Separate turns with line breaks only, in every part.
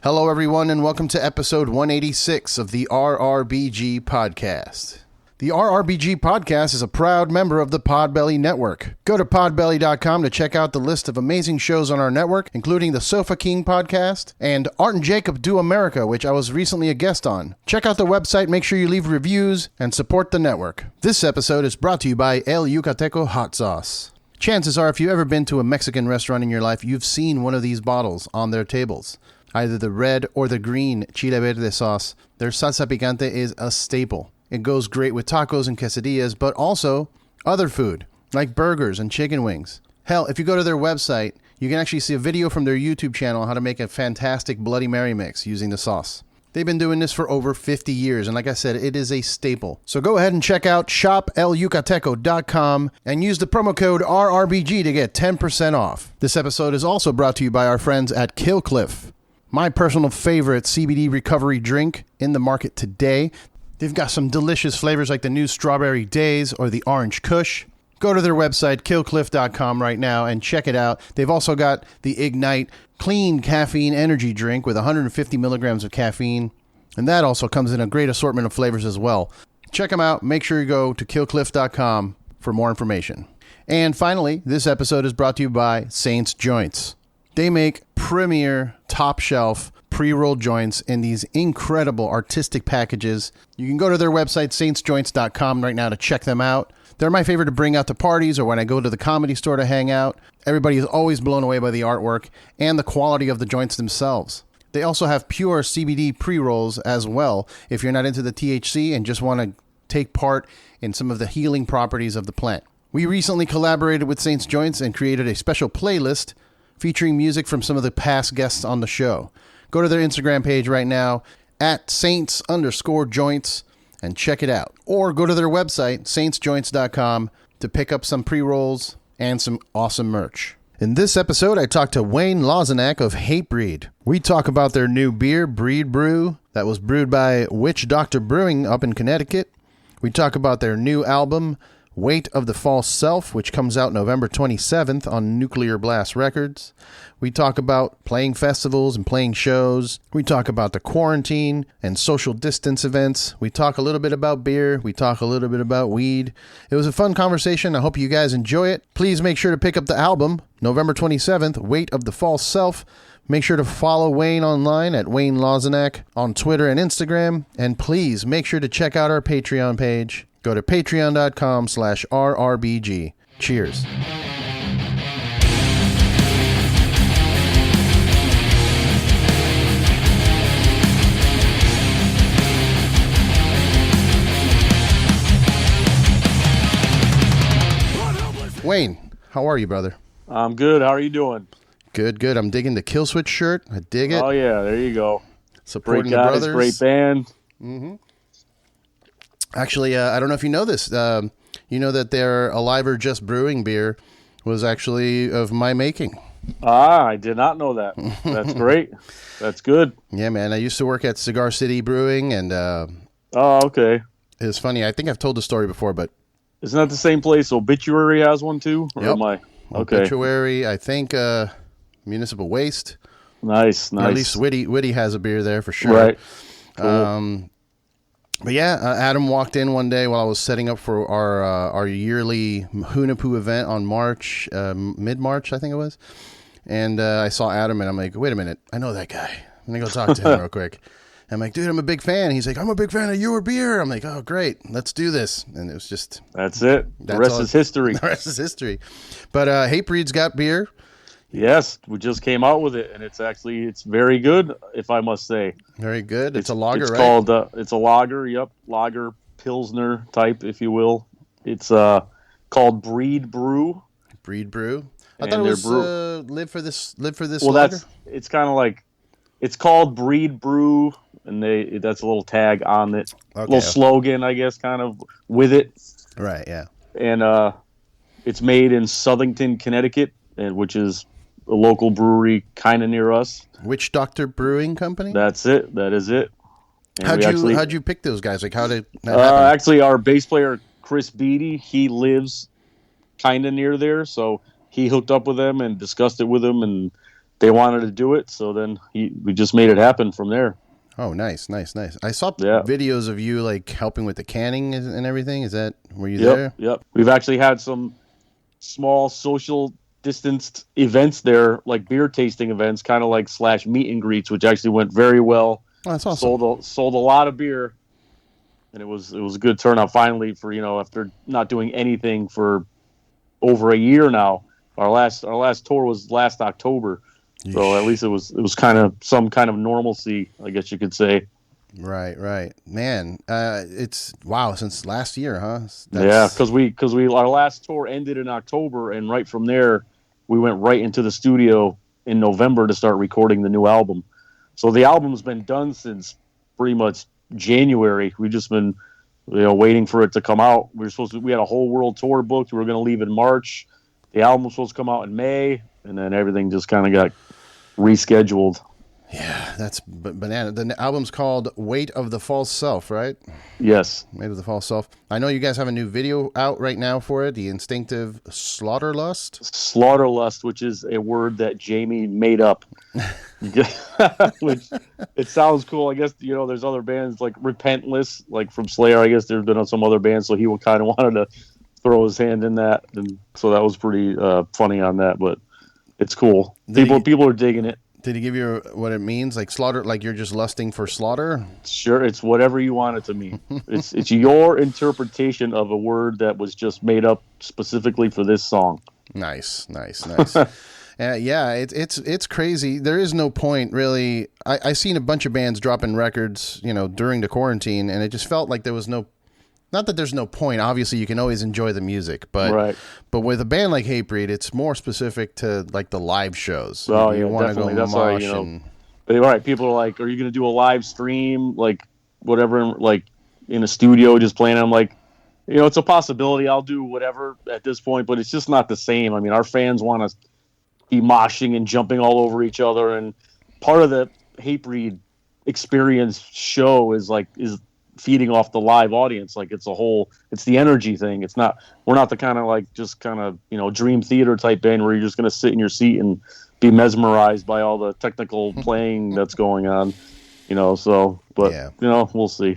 Hello, everyone, and welcome to episode 186 of the RRBG Podcast. The RRBG Podcast is a proud member of the Podbelly Network. Go to podbelly.com to check out the list of amazing shows on our network, including the Sofa King Podcast and Art and Jacob Do America, which I was recently a guest on. Check out the website, make sure you leave reviews, and support the network. This episode is brought to you by El Yucateco Hot Sauce. Chances are, if you've ever been to a Mexican restaurant in your life, you've seen one of these bottles on their tables. Either the red or the green chile verde sauce. Their salsa picante is a staple. It goes great with tacos and quesadillas, but also other food, like burgers and chicken wings. Hell, if you go to their website, you can actually see a video from their YouTube channel on how to make a fantastic Bloody Mary mix using the sauce. They've been doing this for over 50 years, and like I said, it is a staple. So go ahead and check out shopelucateco.com and use the promo code RRBG to get 10% off. This episode is also brought to you by our friends at Killcliff, my personal favorite CBD recovery drink in the market today. They've got some delicious flavors like the new Strawberry Days or the Orange Kush. Go to their website, killcliff.com right now, and check it out. They've also got the Ignite Clean Caffeine Energy Drink with 150 milligrams of caffeine. And that also comes in a great assortment of flavors as well. Check them out. Make sure you go to killcliff.com for more information. And finally, this episode is brought to you by Saints Joints. They make premier, top-shelf, pre-rolled joints in these incredible artistic packages. You can go to their website, saintsjoints.com, right now to check them out. They're my favorite to bring out to parties or when I go to the comedy store to hang out. Everybody is always blown away by the artwork and the quality of the joints themselves. They also have pure CBD pre-rolls as well if you're not into the THC and just want to take part in some of the healing properties of the plant. We recently collaborated with Saints Joints and created a special playlist featuring music from some of the past guests on the show. Go to their Instagram page right now at saints_joints and check it out. Or go to their website, saintsjoints.com, to pick up some pre-rolls and some awesome merch. In this episode, I talked to Wayne Lozinak of Hatebreed. We talk about their new beer, Breedbrew, that was brewed by Witch Doctor Brewing up in Connecticut. We talk about their new album, Weight of the False Self, which comes out November 27th on Nuclear Blast Records. We talk about playing festivals and playing shows. We talk about the quarantine and social distance events. We talk a little bit about beer. We talk a little bit about weed. It was a fun conversation. I hope you guys enjoy it. Please make sure to pick up the album, November 27th, Weight of the False Self. Make sure to follow Wayne online at Wayne Lozinak on Twitter and Instagram. And please make sure to check out our Patreon page. Go to patreon.com/RRBG. Cheers. Wayne, how are you, brother?
I'm good. How are you doing?
Good, good. I'm digging the Kill Switch shirt. I dig it.
Oh, yeah. There you go.
Supporting
great guys,
the brothers.
Great band.
Mm-hmm. Actually, I don't know if you know this. You know that their Alive or Just Brewing beer was actually of my making.
I did not know that. That's great. That's good.
Yeah, man. I used to work at Cigar City Brewing, and
Oh, okay.
it was funny. I think I've told the story before, but
Isn't that the same place Obituary has one too? Or
Yep.
am I? Okay.
Obituary, I think Municipal Waste.
Nice.
Or at least Witty has a beer there for sure.
Right. Cool.
But yeah, Adam walked in one day while I was setting up for our yearly Hunapoo event on mid-March, I think it was. And I saw Adam, and I'm like, wait a minute, I know that guy. I'm going to go talk to him real quick. I'm like, dude, I'm a big fan. He's like, I'm a big fan of your beer. I'm like, oh, great, let's do this. And it was just...
That's it. The rest is history.
The rest is history. But Hatebreed's got beer.
Yes, we just came out with it, and it's very good, if I must say.
Very good. It's a lager,
it's
right?
It's a lager, yep. Lager, Pilsner type, if you will. It's called Breedbrew.
Breedbrew. I thought it was live for this
well,
lager?
It's kind of like, it's called Breedbrew, and that's a little tag on it. Okay. A little slogan, I guess, kind of with it.
Right, yeah.
And it's made in Southington, Connecticut, which is a local brewery kind of near us.
Witch Doctor Brewing Company?
That's it. That is it. And
how'd you pick those guys? Like, how did that
happen? Actually, our bass player, Chris Beatty, he lives kind of near there, so he hooked up with them and discussed it with them, and they wanted to do it, so then we just made it happen from there.
Oh, nice. I saw videos of you like helping with the canning and everything. Were you there?
Yep. We've actually had some small social distanced events there, like beer tasting events, kind of like / meet and greets, which actually went very well.
Oh, that's awesome.
Sold a lot of beer, and it was a good turnout finally for, after not doing anything for over a year now. Our last tour was last October. Yeesh. So at least it was kind of some kind of normalcy, I guess you could say.
Right. Man, it's since last year, huh?
Yeah, because we our last tour ended in October, and right from there we went right into the studio in November to start recording the new album. So the album's been done since pretty much January. We've just been waiting for it to come out. We had a whole world tour booked. We were going to leave in March. The album was supposed to come out in May, and then everything just kind of got rescheduled.
Yeah, that's banana. The album's called Weight of the False Self, right?
Yes.
Weight of the False Self. I know you guys have a new video out right now for it, The Instinctive Slaughterlust.
Slaughterlust, which is a word that Jamie made up. Which, it sounds cool. I guess, there's other bands like Repentless, like from Slayer. I guess there's been some other bands, so he kind of wanted to throw his hand in that. And so that was pretty funny on that, but it's cool. People are digging it.
Did he give you what it means? Like slaughter, like you're just lusting for slaughter?
Sure, it's whatever you want it to mean. It's your interpretation of a word that was just made up specifically for this song.
Nice. Yeah, it's crazy. There is no point really. I seen a bunch of bands dropping records, during the quarantine, and it just felt like there was no. Not that there's no point. Obviously, you can always enjoy the music, but
right.
But with a band like Hatebreed, it's more specific to like the live shows.
Oh,
you want to go
that's
mosh
why, right. People are like, "Are you going to do a live stream, like whatever, like in a studio, just playing?" I'm like, it's a possibility. I'll do whatever at this point, but it's just not the same. I mean, our fans want to be moshing and jumping all over each other, and part of the Hatebreed experience show is feeding off the live audience. Like it's the energy thing. We're not the kind of dream theater type band where you're just going to sit in your seat and be mesmerized by all the technical playing that's going on, we'll see.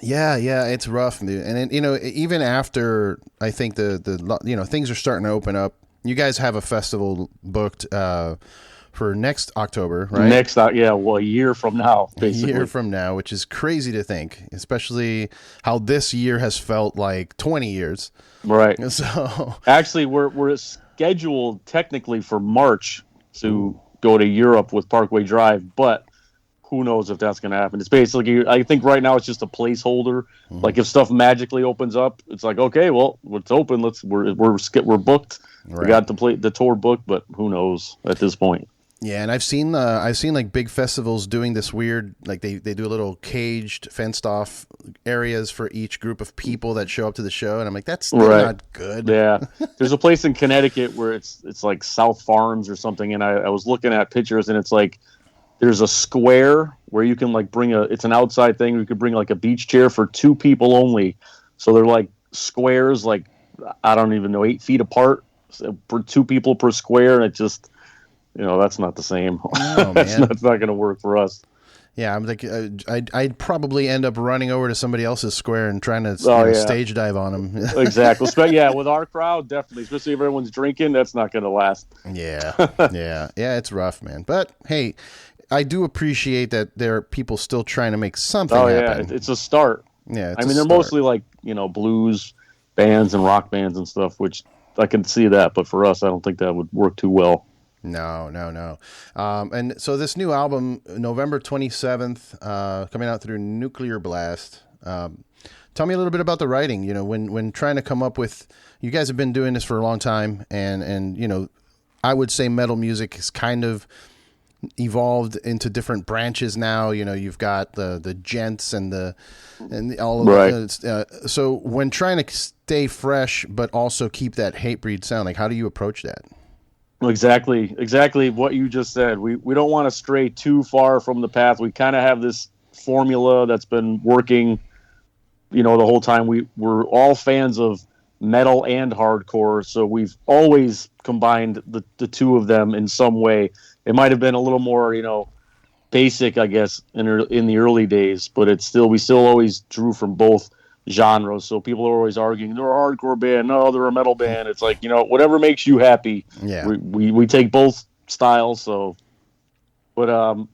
Yeah, it's rough, dude. And even after I think the things are starting to open up, you guys have a festival booked, for next October, right?
A year from now, basically.
A year from now, which is crazy to think, especially how this year has felt like 20 years.
Right.
So
actually, we're scheduled technically for March to go to Europe with Parkway Drive, but who knows if that's going to happen. It's basically, I think right now it's just a placeholder. Mm-hmm. Like if stuff magically opens up, it's like, okay, well, it's open. We're booked. Right. We got the tour booked, but who knows at this point.
Yeah, and I've seen like big festivals doing this weird, like they do a little caged, fenced off areas for each group of people that show up to the show, and I'm like, that's not good.
Yeah, there's a place in Connecticut where it's like South Farms or something, and I was looking at pictures, and it's like there's a square where you can like it's an outside thing where you could bring like a beach chair for 2 people only. So they're like squares, like I don't even know, 8 feet apart for 2 people per square, and it just. That's not the same.
Oh,
that's not going to work for us.
Yeah, I'm like, I'd probably end up running over to somebody else's square and trying to stage dive on them.
Exactly. Yeah, with our crowd, definitely. Especially if everyone's drinking, that's not going to last.
Yeah, it's rough, man. But hey, I do appreciate that there are people still trying to make something happen.
Yeah, it's a start.
Yeah,
they're mostly like blues bands and rock bands and stuff, which I can see that. But for us, I don't think that would work too well.
No. And so this new album, November 27th, coming out through Nuclear Blast. Tell me a little bit about the writing. When trying to come up with, you guys have been doing this for a long time, and I would say metal music has kind of evolved into different branches now. You've got the gents and all of that. So when trying to stay fresh but also keep that Hatebreed sound, like how do you approach that?
Exactly what you just said. We don't want to stray too far from the path. We kind of have this formula that's been working, the whole time. We're all fans of metal and hardcore. So we've always combined the two of them in some way. It might have been a little more, basic, I guess, in the early days, but we still always drew from both genres. So people are always arguing they're a hardcore band, no, they're a metal band. It's like, whatever makes you happy.
Yeah.
We take both styles. So, but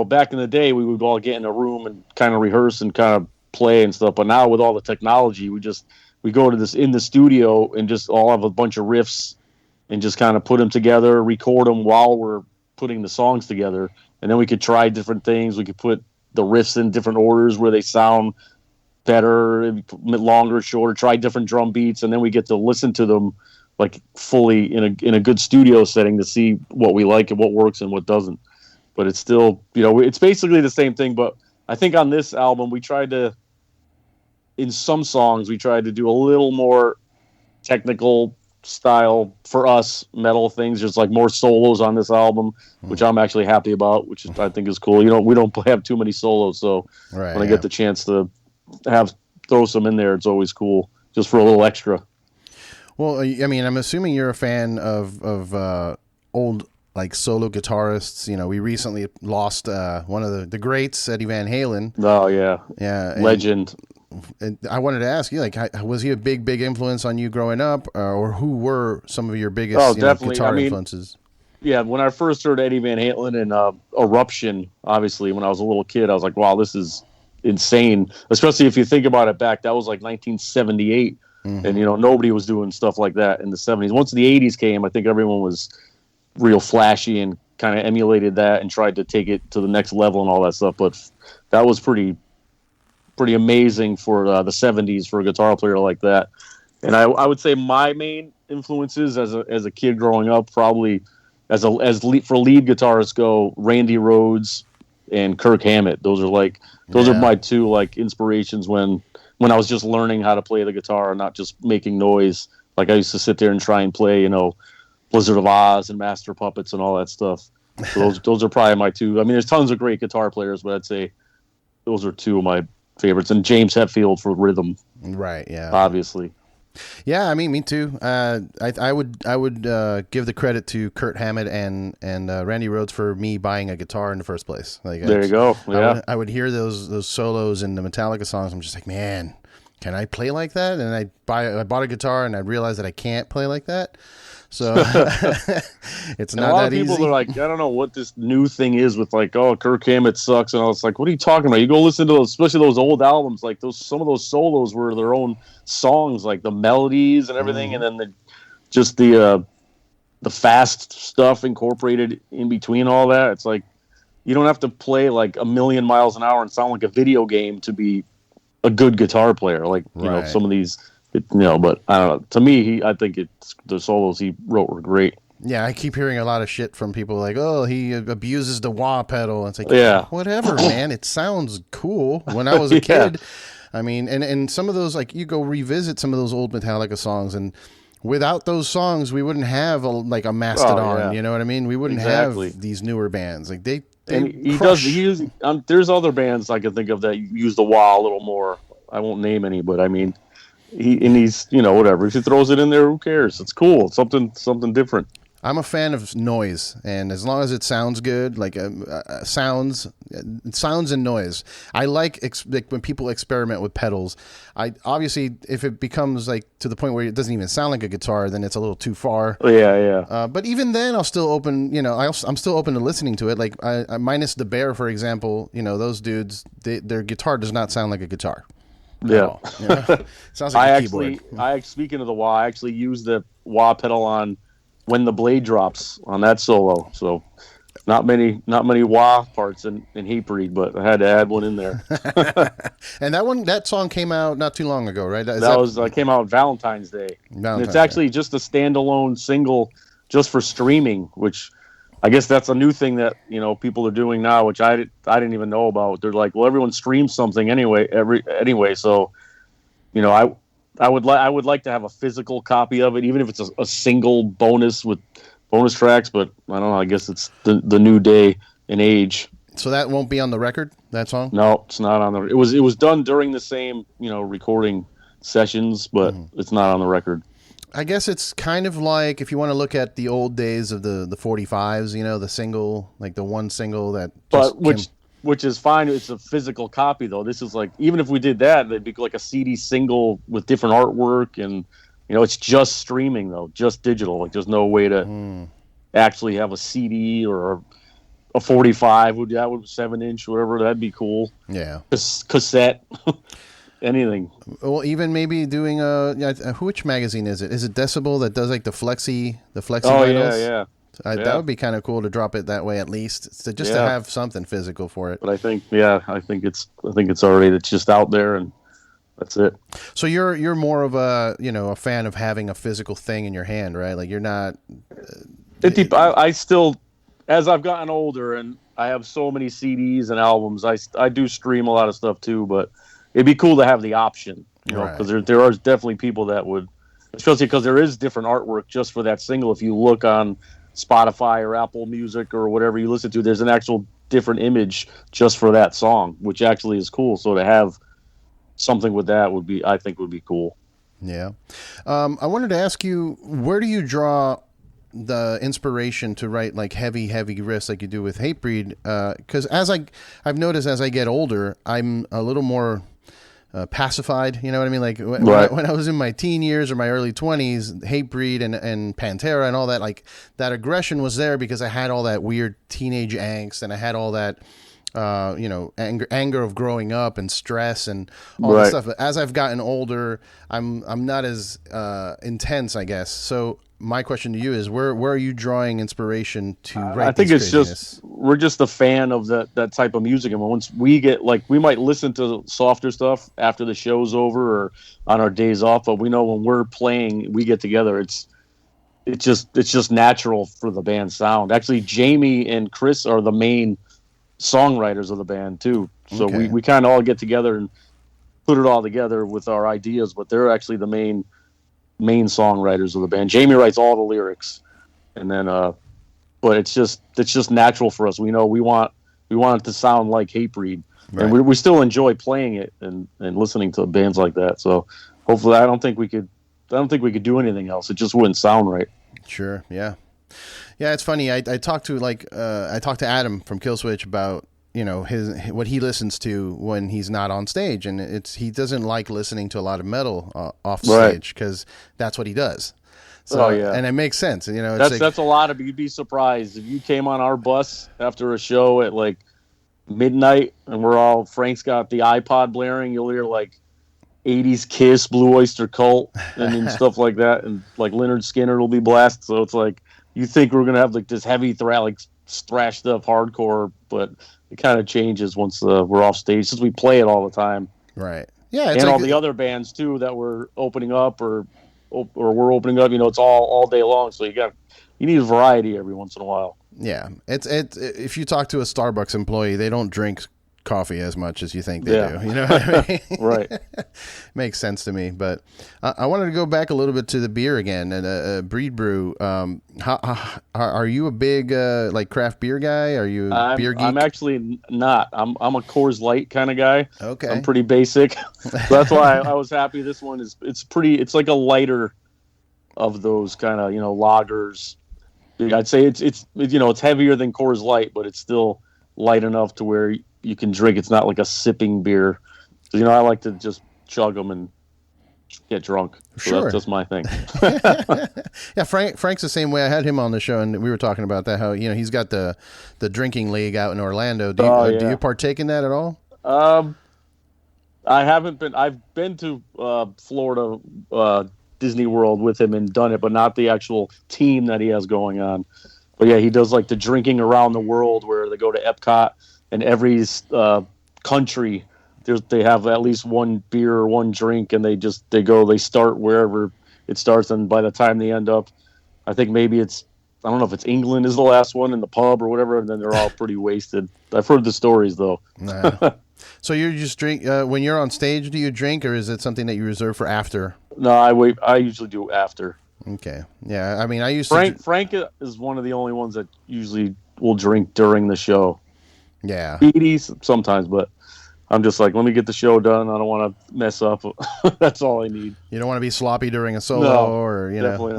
back in the day, we would all get in a room and kind of rehearse and kind of play and stuff. But now with all the technology, we go to this in the studio and just all have a bunch of riffs and just kind of put them together, record them while we're putting the songs together. And then we could try different things. We could put the riffs in different orders where they sound better, longer, shorter, try different drum beats. And then we get to listen to them like fully in a good studio setting to see what we like and what works and what doesn't. But it's still, it's basically the same thing. But I think on this album, in some songs, we tried to do a little more technical style for us metal things. There's like more solos on this album, which I'm actually happy about, which I think is cool. We don't have too many solos, so when I get the chance to throw some in there, it's always cool just for a little extra.
Well, I mean, I'm assuming you're a fan of old like solo guitarists. We recently lost one of the greats, Eddie Van Halen.
Oh yeah, legend.
And I wanted to ask you, like, was he a big influence on you growing up, or who were some of your biggest guitar influences? Yeah,
when I first heard Eddie Van Halen and Eruption, obviously, when I was a little kid, I was like, wow, this is insane. Especially if you think about it back, that was like 1978, and nobody was doing stuff like that in the 70s. Once the 80s came, I think everyone was real flashy and kind of emulated that and tried to take it to the next level and all that stuff. But that was pretty amazing for the 70s for a guitar player like that. And I would say my main influences as a kid growing up, probably for lead guitarists go, Randy Rhoads and Kirk Hammett. Those are my two like inspirations when I was just learning how to play the guitar and not just making noise. Like I used to sit there and try and play, Blizzard of Oz and Master Puppets and all that stuff. So those are probably my two. I mean, there's tons of great guitar players, but I'd say those are two of my favorites, and James Hetfield for rhythm,
right? Yeah,
obviously.
Yeah, I mean, me too. I would give the credit to Kurt Hammett and Randy Rhoads for me buying a guitar in the first place. Like,
there you go. Yeah,
I would hear those solos in the Metallica songs. I'm just like, man, can I play like that? And I bought a guitar, and I realized that I can't play like that. So it's not that easy.
A lot of people are like, I don't know what this new thing is with like, oh, Kirk Hammett sucks, and all. It's like, what are you talking about? You go listen to those, especially those old albums, like some of those solos were their own songs, like the melodies and everything, and then the fast stuff incorporated in between all that. It's like you don't have to play like a million miles an hour and sound like a video game to be a good guitar player. Like some of these. But I don't know. To me, I think the solos he wrote were great.
Yeah, I keep hearing a lot of shit from people like, oh, he abuses the wah pedal. It's like, whatever, man. It sounds cool. When I was a kid, I mean, and some of those, like, you go revisit some of those old Metallica songs, and without those songs, we wouldn't have a Mastodon. Oh, yeah. You know what I mean? We wouldn't have these newer bands. Like they
and he crush. There's other bands I can think of that use the wah a little more. I won't name any, but I mean. He's whatever. If he throws it in there, who cares? It's cool. It's something different.
I'm a fan of noise, and as long as it sounds good, like sounds and noise. I like when people experiment with pedals. Obviously, if it becomes like to the point where it doesn't even sound like a guitar, then it's a little too far.
Yeah.
But even then, I'll still open. I'm still open to listening to it. Like minus the Bear, for example. Those dudes, their guitar does not sound like a guitar.
Yeah.
Sounds like a keyboard.
Speaking of the wah, I actually use the wah pedal on When the Blade Drops on that solo. So not many wah parts in Hatebreed, but I had to add one in there.
And that song came out not too long ago, right?
That came out Valentine's Day. It's actually just a standalone single just for streaming, which I guess that's a new thing that people are doing now, which I didn't even know about. They're like, well, everyone streams something anyway. So, I would like to have a physical copy of it, even if it's a single bonus with bonus tracks. But I don't know. I guess it's the new day and age.
So that won't be on the record. That song?
No, it's not on the. It was done during the same recording sessions, but it's not on the record.
I guess it's kind of like if you want to look at the old days of the 45s, you know, the single, like the one single that.
But which is fine. It's a physical copy though. This is like, even if we did that, it'd be like a CD single with different artwork, and you know, it's just streaming though, just digital. Like there's no way to actually have a CD or a 45 would 7-inch, whatever. That'd be cool.
Yeah.
Cassette. Anything.
Well, even maybe doing which magazine is it? Is it Decibel that does like the flexi
Oh
vinyls?
yeah.
That would be kind of cool to drop it that way at least, to have something physical for it.
But I think it's already, it's just out there, and that's it.
So you're more of a fan of having a physical thing in your hand, right? Like you're not.
I still, as I've gotten older and I have so many CDs and albums, I do stream a lot of stuff too, but it'd be cool to have the option, you know, because there are definitely people that would, especially because there is different artwork just for that single. If you look on Spotify or Apple Music or whatever you listen to, there's an actual different image just for that song, which actually is cool. So to have something with that I think would be cool.
Yeah. I wanted to ask you, where do you draw the inspiration to write like heavy riffs like you do with Hatebreed? Because I've noticed as I get older, I'm a little more pacified, you know what I mean? Like when I was in my teen years or my early 20s, Hatebreed and Pantera and all that, like that aggression was there because I had all that weird teenage angst, and I had all that anger of growing up and stress and all that stuff. But as I've gotten older, I'm not as intense, I guess. So my question to you is, where are you drawing inspiration to write?
I think it's just, we're just a fan of that type of music, and once we get, like, we might listen to softer stuff after the show's over or on our days off, but we know when we're playing, we get together, it's just natural for the band's sound. Actually, Jamie and Chris are the main songwriters of the band too, so we kind of all get together and put it all together with our ideas, but they're actually the main songwriters of the band. Jamie writes all the lyrics, and then but it's just natural for us. We know we want it to sound like Hatebreed, and we still enjoy playing it and listening to bands like that. So hopefully, I don't think we could do anything else. It just wouldn't sound right.
Sure. Yeah. It's funny. I talked to Adam from Killswitch about, you know, what he listens to when he's not on stage, and he doesn't like listening to a lot of metal off stage because that's what he does. So, and it makes sense. You know,
that's a lot of. You'd be surprised if you came on our bus after a show at like midnight, and Frank's got the iPod blaring. You'll hear like 80s Kiss, Blue Oyster Cult, and stuff like that, and like Leonard Skinner will be blasted. So it's like, you think we're gonna have like this heavy thrash stuff, hardcore, but it kind of changes once we're off stage, since we play it all the time.
Right. Yeah.
And all the other bands too that we're opening up or we're opening up. You know, it's all day long. So you need a variety every once in a while.
Yeah. It's if you talk to a Starbucks employee, they don't drink coffee as much as you think they do. You know what I mean?
Right.
Makes sense to me. But I wanted to go back a little bit to the beer again, and Breedbrew. How are you a big like craft beer guy? Are you a beer geek?
I'm actually not. I'm a Coors Light kind of guy.
Okay.
I'm pretty basic. So that's why I was happy. This one it's like a lighter of those kind of, you know, lagers. I'd say it's you know, it's heavier than Coors Light, but it's still light enough to where you can drink. It's not like a sipping beer. So, you know, I like to just chug them and get drunk. So
sure.
That's just my thing.
Yeah, Frank's the same way. I had him on the show, and we were talking about that, how, you know, he's got the drinking league out in Orlando. Do you partake in that at all?
I haven't been. I've been to Florida Disney World with him and done it, but not the actual team that he has going on. But yeah, he does like the drinking around the world, where they go to Epcot, and every country, they have at least one beer or one drink, and they start wherever it starts, and by the time they end up, I think maybe I don't know if it's England is the last one in the pub or whatever, and then they're all pretty wasted. I've heard the stories though.
Nah. So you just drink when you're on stage? Do you drink, or is it something that you reserve for after?
No, I usually do after.
Okay. Yeah. I mean, I used
Frank is one of the only ones that usually will drink during the show.
Yeah.
Edie sometimes, but I'm just like, let me get the show done. I don't want to mess up. That's all I need.
You don't want to be sloppy during a solo,
definitely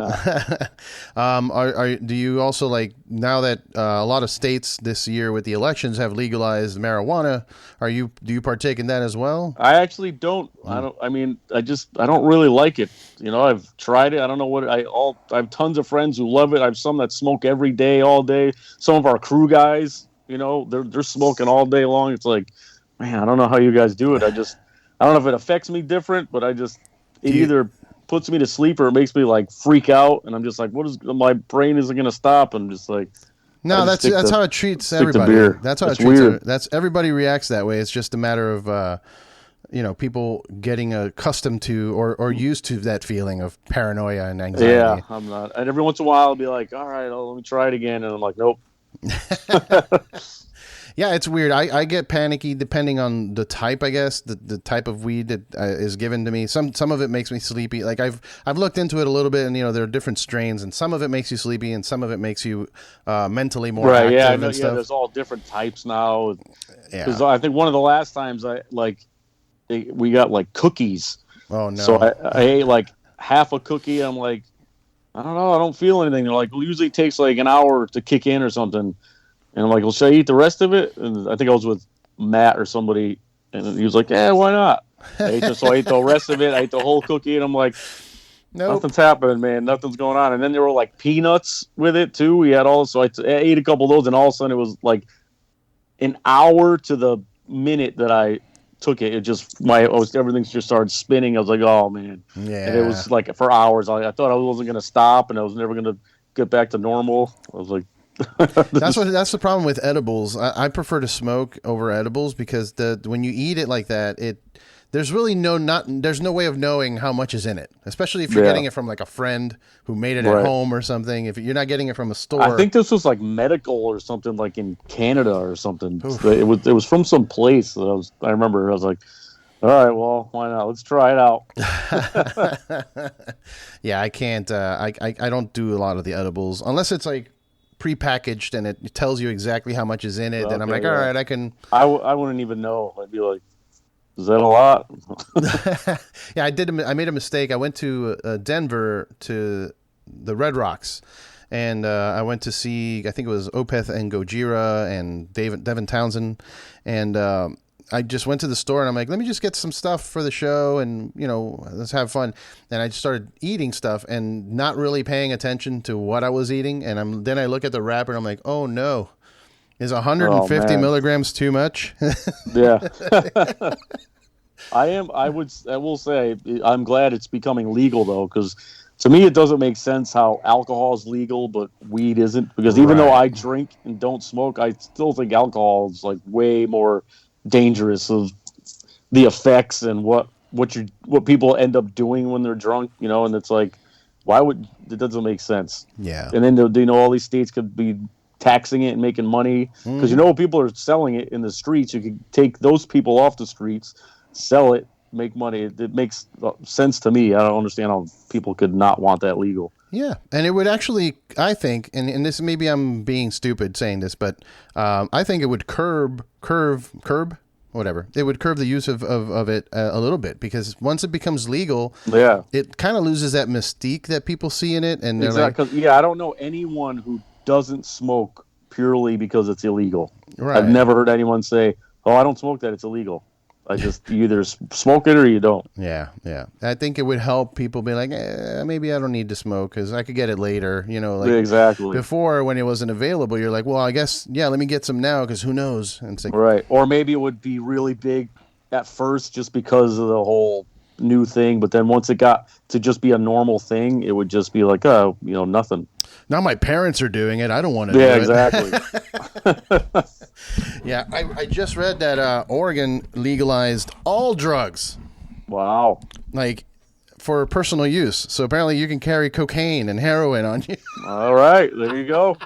not. Do you also like, now that a lot of states this year with the elections have legalized marijuana? Do you partake in that as well?
I actually don't. I don't really like it. I've tried it. I don't know what I have tons of friends who love it. I have some that smoke every day, all day. Some of our crew guys, they're smoking all day long. It's like, man, I don't know how you guys do it. I don't know if it affects me different, but it either puts me to sleep or it makes me like freak out, and I'm just like, my brain isn't going to stop. I'm just like,
no, that's how it treats everybody. That's how it treats weird. Everybody reacts that way. It's just a matter of people getting accustomed to or used to that feeling of paranoia and anxiety.
Yeah, I'm not. And every once in a while I'll be like, all right, let me try it again, and I'm like, nope.
Yeah, it's weird. I get panicky depending on the type, I guess, the type of weed that is given to me. Some of it makes me sleepy. Like I've looked into it a litlittle bit, and there are different strains, and some of it makes you sleepy, and some of it makes you mentally more active.
Yeah,
and stuff.
There's all different types now.
Yeah,
because I think one of the last times we got like cookies.
Oh no!
So I ate like half a cookie. I'm like, I don't know, I don't feel anything. They're like, well, usually it takes like an hour to kick in or something. And I'm like, well, should I eat the rest of it? And I think I was with Matt or somebody, and he was like, yeah, why not? So I ate the rest of it. I ate the whole cookie, and I'm like, nothing's happening, man. Nothing's going on. And then there were like peanuts with it too. We had all, so I ate a couple of those, and all of a sudden it was like an hour to the minute that I took it. It just everything just started spinning. I was like, oh man,
yeah.
And it was like for hours. I thought I wasn't going to stop, and I was never going to get back to normal. I was like.
That's the problem with edibles. I prefer to smoke over edibles because when you eat it like that, there's really there's no way of knowing how much is in it, especially if you're getting it from like a friend who made it at home or something. If you're not getting it from a store,
I think this was like medical or something, like in Canada or something. It was from some place that I remember. I was like, all right, well, why not? Let's try it out.
Yeah, I can't. I don't do a lot of the edibles unless it's like prepackaged and it tells you exactly how much is in it. Then I'm like, all right, I can.
I wouldn't even know. I'd be like, is that a lot?
Yeah, I made a mistake. I went to Denver to the Red Rocks, and I went to see, I think it was Opeth and Gojira and Devin Townsend, and I just went to the store and I'm like, let me just get some stuff for the show and, let's have fun. And I just started eating stuff and not really paying attention to what I was eating. And then I look at the wrapper and I'm like, oh no, is 150 milligrams too much?
Yeah. I will say I'm glad it's becoming legal though, because to me it doesn't make sense how alcohol is legal but weed isn't, because even though I drink and don't smoke, I still think alcohol is like way more dangerous of the effects and what people end up doing when they're drunk, and it's like, it doesn't make sense.
Yeah.
And then all these states could be taxing it and making money because people are selling it in the streets. You could take those people off the streets, sell it, make money. It makes sense to me. I don't understand how people could not want that legal.
Yeah, and it would actually, I think, and this, maybe I'm being stupid saying this, but I think it would curb, whatever. It would curb the use of it a little bit, because once it becomes legal, it kind of loses that mystique that people see in it. And
exactly. I don't know anyone who doesn't smoke purely because it's illegal.
Right.
I've never heard anyone say, "Oh, I don't smoke that; it's illegal." You either smoke it or you don't.
Yeah. I think it would help people be like, maybe I don't need to smoke because I could get it later.
Exactly.
Before, when it wasn't available, you're like, well, I guess, let me get some now because who knows? And it's like,
right. Or maybe it would be really big at first just because of the whole new thing. But then once it got to just be a normal thing, it would just be like, oh, nothing.
Now my parents are doing it. I don't want to do
it.
Yeah, exactly. Yeah, I just read that Oregon legalized all drugs.
Wow.
Like, for personal use. So apparently you can carry cocaine and heroin on you.
All right, there you go.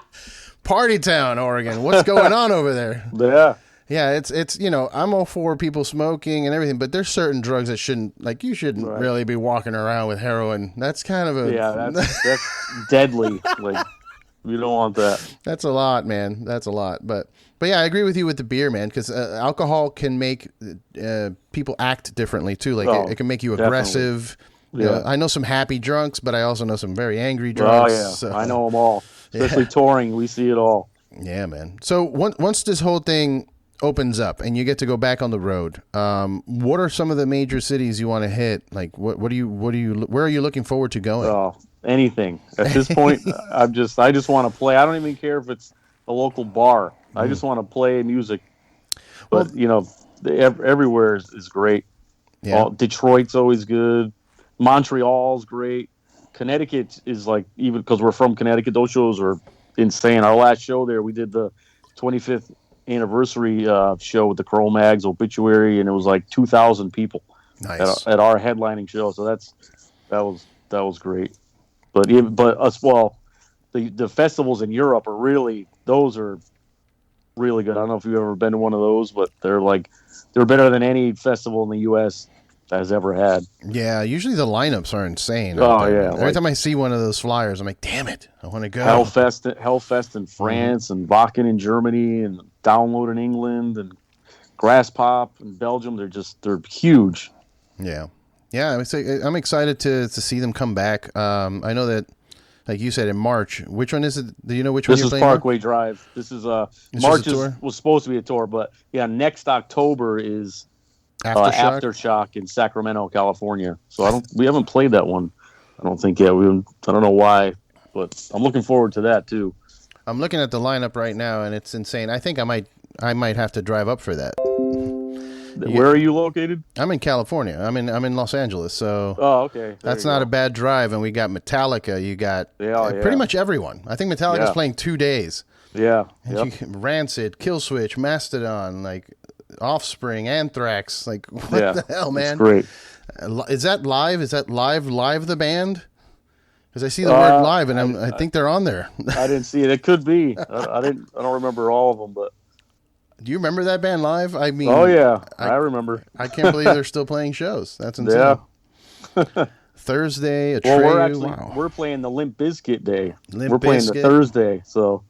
Party town, Oregon. What's going on over there?
Yeah.
Yeah, it's I'm all for people smoking and everything, but there's certain drugs that you shouldn't really be walking around with heroin. That's kind of
that's deadly. Like, You don't want that.
That's a lot, man. That's a lot. But yeah, I agree with you with the beer, man, because alcohol can make people act differently too. Like it can make you aggressive.
Yeah.
I know some happy drunks, but I also know some very angry drunks.
Oh yeah,
so.
I know them all. Especially touring, we see it all.
Yeah, man. So once this whole thing opens up and you get to go back on the road, what are some of the major cities you want to hit? Like where are you looking forward to going?
Oh, anything at this point. I just want to play. I don't even care if it's a local bar. I just want to play music. But everywhere is great.
Yeah.
Detroit's always good. Montreal's great. Connecticut is like, even because we're from Connecticut, those shows are insane. Our last show there, we did the 25th anniversary show with the Cro-Mags Obituary, and it was like 2,000 people at our headlining show. So that was great. But the festivals in Europe are really good. I don't know if you've ever been to one of those, but they're better than any festival in the U.S. has ever had.
Yeah, usually the lineups are insane.
Oh yeah!
Every time I see one of those flyers, I'm like, damn it, I want to go.
Hellfest in France, and Wacken in Germany, and Download in England, and Grass Pop in Belgium. They're huge.
Yeah. I'm excited to see them come back. I know that, like you said, in March. Which one is it? Do you know which one?
This is Parkway Drive. This is March was supposed to be a tour, but yeah, next October is Aftershock in Sacramento, California. So we haven't played that one. I don't think yet. I don't know why, but I'm looking forward to that too.
I'm looking at the lineup right now, and it's insane. I think I might have to drive up for that.
Where are you located?
I'm in California. I'm in Los Angeles. So
okay.
That's not a bad drive. And we got Metallica. You got pretty much everyone. I think Metallica's playing 2 days.
Yeah.
Rancid, Killswitch, Mastodon, like Offspring, Anthrax. Like what the hell, man?
It's great.
Is that live? Is that live the band? Because I see the word live, and I think they're on there.
I didn't see it. It could be. I don't remember all of them, but.
Do you remember that band live? I mean,
oh yeah, I remember.
I can't believe they're still playing shows. That's insane.
Yeah.
Thursday,
we're playing the Limp Bizkit day.
We're
playing the Thursday, so.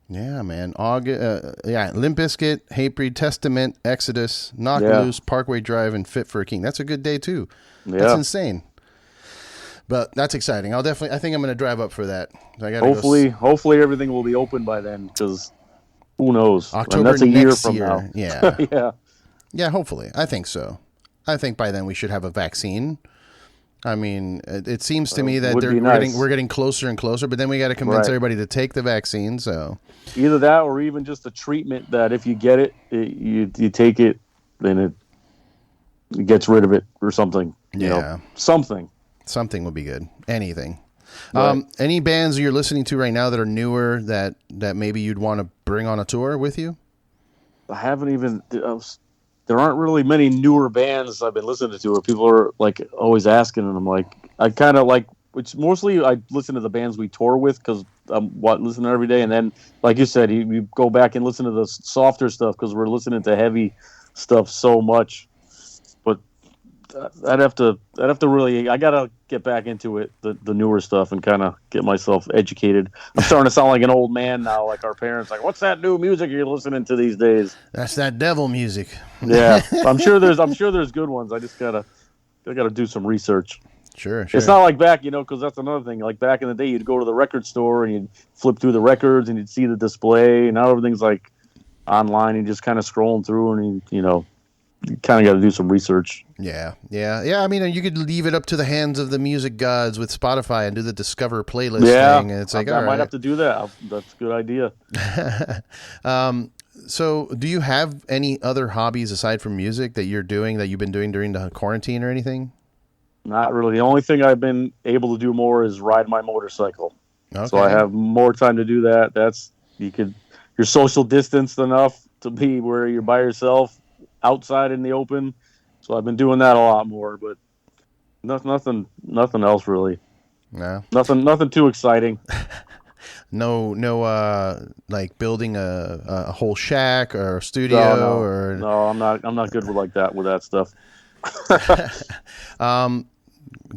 Yeah, man. Limp Bizkit, Hatebreed, Testament, Exodus, Knock Loose, Parkway Drive, and Fit for a King. That's a good day too. Yeah. That's insane. But that's exciting. I think I'm going to drive up for that.
Hopefully everything will be open by then, because. Who knows?
October
that's a
next
year from
year.
now.
Yeah. Yeah, hopefully. I think so. I think by then we should have a vaccine. I mean, it seems to me that we're getting closer and closer, but then we got to convince everybody to take the vaccine. So
either that, or even just a treatment that if you get it, you take it, then it gets rid of it or something.
Something would be good. Anything. Right. Any bands you're listening to right now that are newer that maybe you'd want to bring on a tour with you?
I haven't even. There aren't really many newer bands I've been listening to, or people are like always asking, and I'm like, I kind of like. Which mostly I listen to the bands we tour with because I'm listening every day, and then like you said, you go back and listen to the softer stuff because we're listening to heavy stuff so much. But I'd have to really. I gotta get back into it, the newer stuff, and kind of get myself educated. I'm starting to sound like an old man now, like our parents. Like, what's that new music you're listening to these days?
That's that devil music.
Yeah, I'm sure there's good ones. I just gotta do some research.
Sure.
It's not like back, because that's another thing. Like back in the day, you'd go to the record store and you'd flip through the records and you'd see the display. And now everything's like online and just kind of scrolling through, and you kind of got to do some research.
Yeah. I mean, you could leave it up to the hands of the music gods with Spotify and do the Discover playlist thing. And it's like,
I might have to do that. That's a good idea.
So do you have any other hobbies aside from music that you've been doing during the quarantine or anything?
Not really. The only thing I've been able to do more is ride my motorcycle. Okay. So I have more time to do that. You're social distanced enough to be where you're by yourself outside in the open. So I've been doing that a lot more, but nothing else really.
No.
Nothing too exciting.
No, like building a whole shack or a studio
No, I'm not good with that stuff.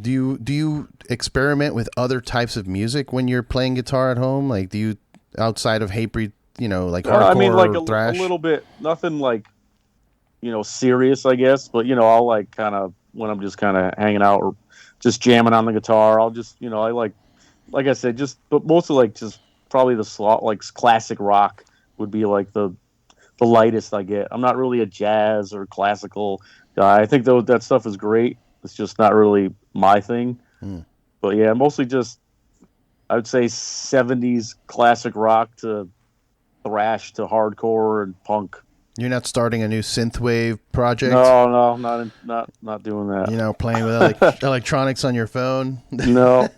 Do you experiment with other types of music when you're playing guitar at home? Like, do you, outside of Hatebreed, like hardcore,
I mean, like
thrash?
a little bit, nothing like, serious, I guess. But I'll like kind of when I'm just kind of hanging out or just jamming on the guitar. I'll just, I like I said, but mostly like just probably the like classic rock would be like the lightest I get. I'm not really a jazz or classical guy. I think that stuff is great. It's just not really my thing. But yeah, mostly just, I would say 70s classic rock to thrash to hardcore and punk.
You're not starting a new synthwave project?
No, not doing that.
Playing with electronics on your phone?
No,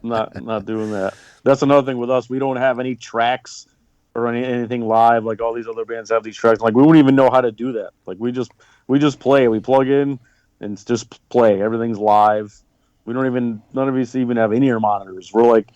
not doing that. That's another thing with us. We don't have any tracks or anything live like all these other bands have these tracks. Like, we wouldn't even know how to do that. Like, we just play. We plug in and just play. Everything's live. None of us even have in-ear monitors. We're like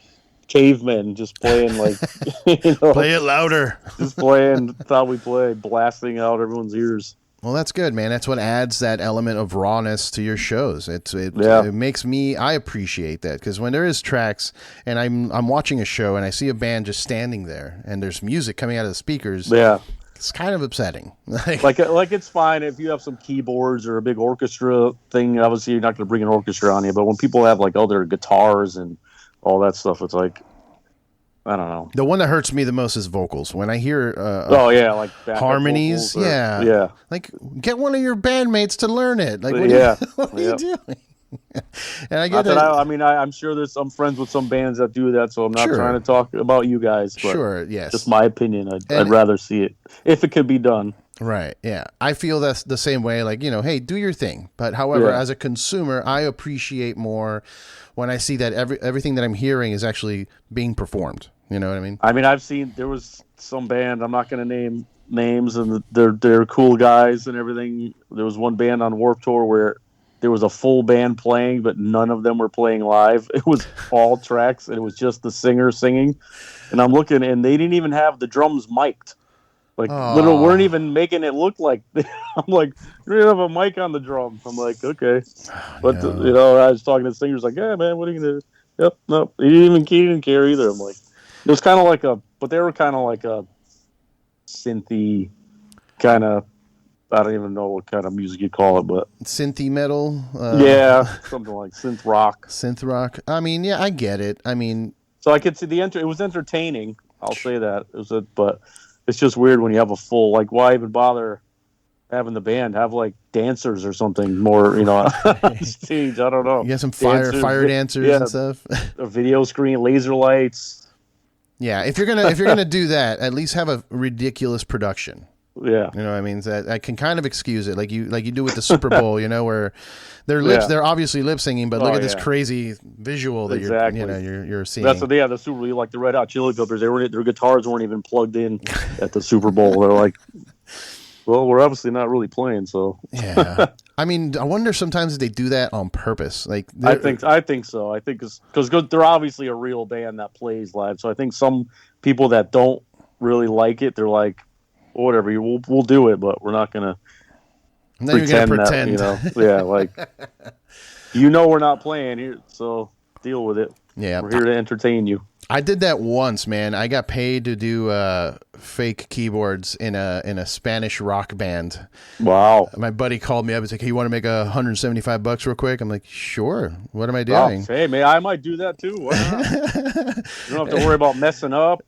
cavemen just playing like,
Play it louder.
Just playing how we play, blasting out everyone's ears.
Well, that's good, man. That's what adds that element of rawness to your shows. It makes me, I appreciate that, because when there is tracks and I'm watching a show and I see a band just standing there and there's music coming out of the speakers.
Yeah.
It's kind of upsetting.
like it's fine if you have some keyboards or a big orchestra thing. Obviously, you're not going to bring an orchestra on you. But when people have like other guitars and all that stuff, it's like, I don't know.
The one that hurts me the most is vocals. When I hear
like
harmonies,
yeah.
Like, get one of your bandmates to learn it. Like, what are you doing? And I get
that. I'm sure I'm friends with some bands that do that, so I'm not trying to talk about you guys. But
sure, yes.
Just my opinion. I'd rather see it if it could be done.
Right. Yeah. I feel that's the same way. Like, hey, do your thing. But however, as a consumer, I appreciate more when I see that everything that I'm hearing is actually being performed. You know what I mean?
I mean, there was some band, I'm not going to name names, and they're cool guys and everything. There was one band on Warped Tour where there was a full band playing, but none of them were playing live. It was all tracks, and it was just the singer singing. And I'm looking, and they didn't even have the drums mic'd. Like, literally, weren't even making it look like. I'm like, you don't have a mic on the drums. I'm like, okay, but I was talking to the singers, like, yeah, man, what are you gonna do? Yep, no, he didn't care either. I'm like, it was kind of like but they were kind of like a synthy kind of. I don't even know what kind of music you call it, but
synthy metal.
Something like synth rock.
Synth rock. I mean, yeah, I get it. I mean,
so I could see it was entertaining. I'll say that but it's just weird when you have a full. Like, why even bother having the band have like dancers or something more? On stage. I don't know.
You got some fire dancers and stuff.
A video screen, laser lights.
Yeah, if you're gonna do that, at least have a ridiculous production.
Yeah,
you know what I mean. That I can kind of excuse it, like you do with the Super Bowl, where they're obviously lip singing, but look at this crazy visual that you're seeing.
That's the Super Bowl, like the Red Hot Chili Peppers. Their guitars weren't even plugged in at the Super Bowl. They're like, well, we're obviously not really playing, so
yeah. I mean, I wonder sometimes if they do that on purpose. Like,
I think so. I think because they're obviously a real band that plays live. So I think some people that don't really like it, they're like, whatever, we'll do it, but we're not gonna pretend. That, like, we're not playing here, so deal with it.
Yeah,
we're here to entertain you.
I did that once, man. I got paid to do fake keyboards in a Spanish rock band.
Wow.
My buddy called me up and said, "Hey, you want to make $175 real quick?" I'm like, "Sure. What am I doing?"
Hey, man, I might do that too. Why not? You don't have to worry about messing up.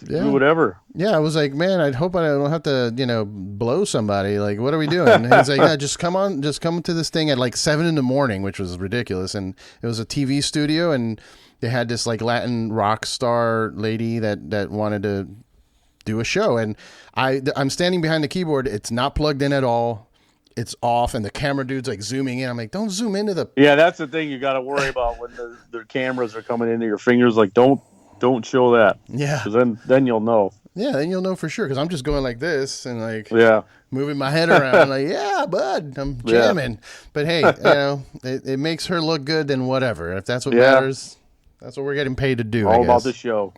Do whatever.
Yeah, I was like, man, I hope I don't have to, blow somebody. Like, what are we doing? And he's like, yeah, just come to this thing at like 7 a.m, which was ridiculous. And it was a TV studio, and they had this like Latin rock star lady that wanted to do a show. And I'm standing behind the keyboard. It's not plugged in at all. It's off, and the camera dude's like zooming in. I'm like, don't zoom into the.
Yeah, that's the thing you got to worry about when the cameras are coming into your fingers. Like, don't show that.
Yeah.
Because then you'll know.
Yeah, then you'll know for sure. Because I'm just going like this and like moving my head around. Like, yeah, bud, I'm jamming. Yeah. But hey, it makes her look good. Then whatever. If that's what matters, that's what we're getting paid to do.
All about the show.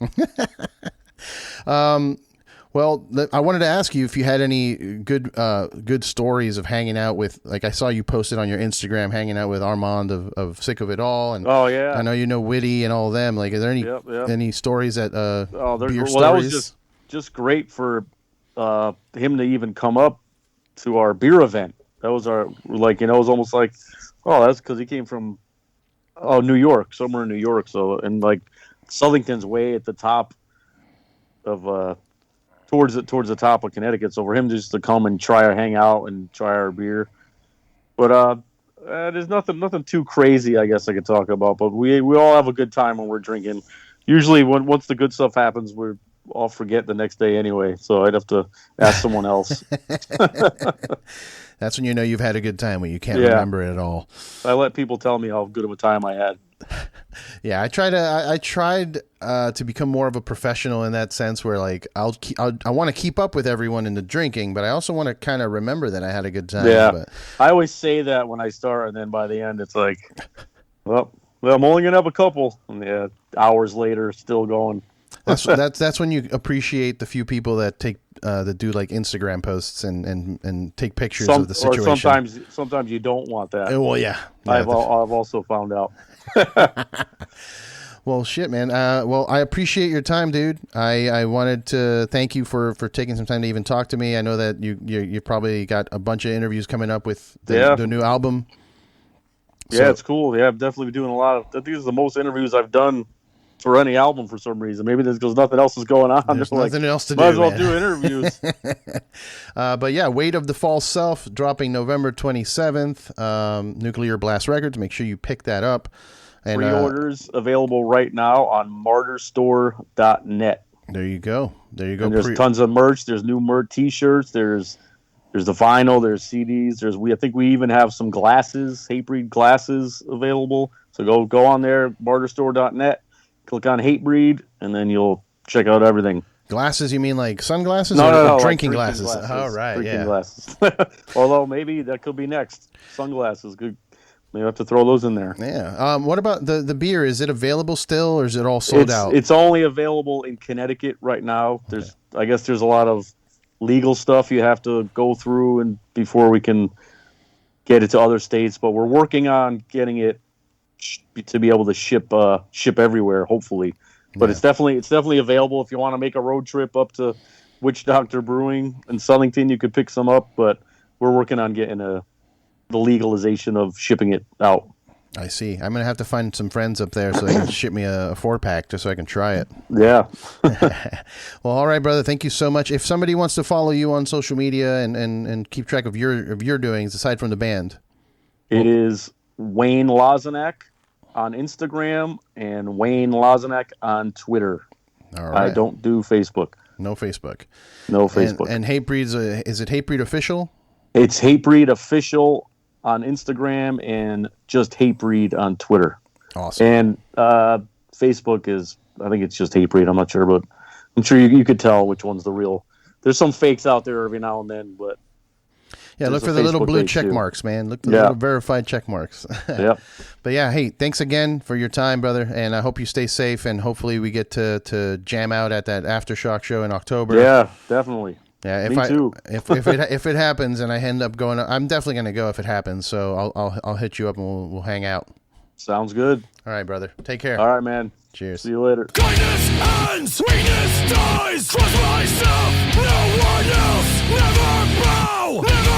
Well, I wanted to ask you if you had any good stories of hanging out with, like I saw you posted on your Instagram, hanging out with Armand of Sick of It All, and
oh yeah,
I know you know Witty and all of them. Like, are there any stories at beer stories?
That was just great for him to even come up to our beer event. That was our it was almost like, oh, that's because he came from New York, somewhere in New York. So and like Southington's way at the top of towards the top of Connecticut. So for him just to come and hang out and try our beer, but there's nothing too crazy I guess I could talk about. But we all have a good time when we're drinking. Usually once the good stuff happens, we're all forget the next day anyway. So I'd have to ask someone else.
That's when you know you've had a good time, when you can't remember it at all. I
let people tell me how good of a time I had.
Yeah, I tried to become more of a professional in that sense, where like I want to keep up with everyone in the drinking, but I also want to kind of remember that I had a good time.
Yeah,
but
I always say that when I start, and then by the end, it's like, well, I'm only gonna have a couple, and hours later, still going.
That's when you appreciate the few people that that do like Instagram posts and take pictures of the situation.
Or sometimes you don't want that.
Well, yeah.
I've also found out.
Well, shit, man. Well, I appreciate your time, dude. I wanted to thank you for taking some time to even talk to me. I know that you probably got a bunch of interviews coming up with the new album.
Yeah, it's cool. Yeah, I'm definitely doing a lot of. I think this is the most interviews I've done for any album for some reason. Maybe that's because nothing else is going on.
There's nothing else to do.
Might as well do interviews.
But yeah, Weight of the False Self dropping November 27th. Nuclear Blast Records. Make sure you pick that up. And
pre-orders available right now on martyrstore.net.
There you go.
And there's tons of merch. There's new merch T-shirts. There's the vinyl. There's CDs. I think we even have some glasses, Hatebreed glasses available. So go on there, martyrstore.net. Click on Hatebreed, and then you'll check out everything.
Glasses? You mean like sunglasses?
No,
drinking glasses. Oh, right,
drinking glasses. Although maybe that could be next. Sunglasses. Good. Maybe have to throw those in there.
Yeah. What about the beer? Is it available still, or is it all sold out?
It's only available in Connecticut right now. I guess there's a lot of legal stuff you have to go through and before we can get it to other states. But we're working on getting it to be able to ship everywhere, hopefully. But it's definitely available if you want to make a road trip up to Witch Doctor Brewing in Southington. You could pick some up, but we're working on getting the legalization of shipping it out.
I see. I'm gonna have to find some friends up there so they can ship me a 4-pack just so I can try it.
Yeah.
Well, all right, brother. Thank you so much. If somebody wants to follow you on social media and keep track of your doings aside from the band,
it is Wayne Lozinak on Instagram and Wayne Lozinak on Twitter.
All right.
I don't do Facebook.
No Facebook. And Hatebreed's is it Hatebreed Official?
It's Hatebreed Official on Instagram and just Hatebreed on Twitter.
Awesome.
And Facebook is, I think it's just Hatebreed. I'm not sure, but I'm sure you could tell which one's the real. There's some fakes out there every now and then, but
yeah, look for the little blue check marks, man. Look for the little verified check marks.
Yep.
But yeah, hey, thanks again for your time, brother, and I hope you stay safe, and hopefully we get to jam out at that Aftershock show in October.
Yeah, definitely.
Yeah,
Me too.
if it happens and I end up going, I'm definitely going to go if it happens. So I'll hit you up and we'll hang out.
Sounds good.
All right, brother. Take care.
All right, man.
Cheers.
See you later.
Kindness ends, weakness dies. Trust myself, no one else. Never bow. Never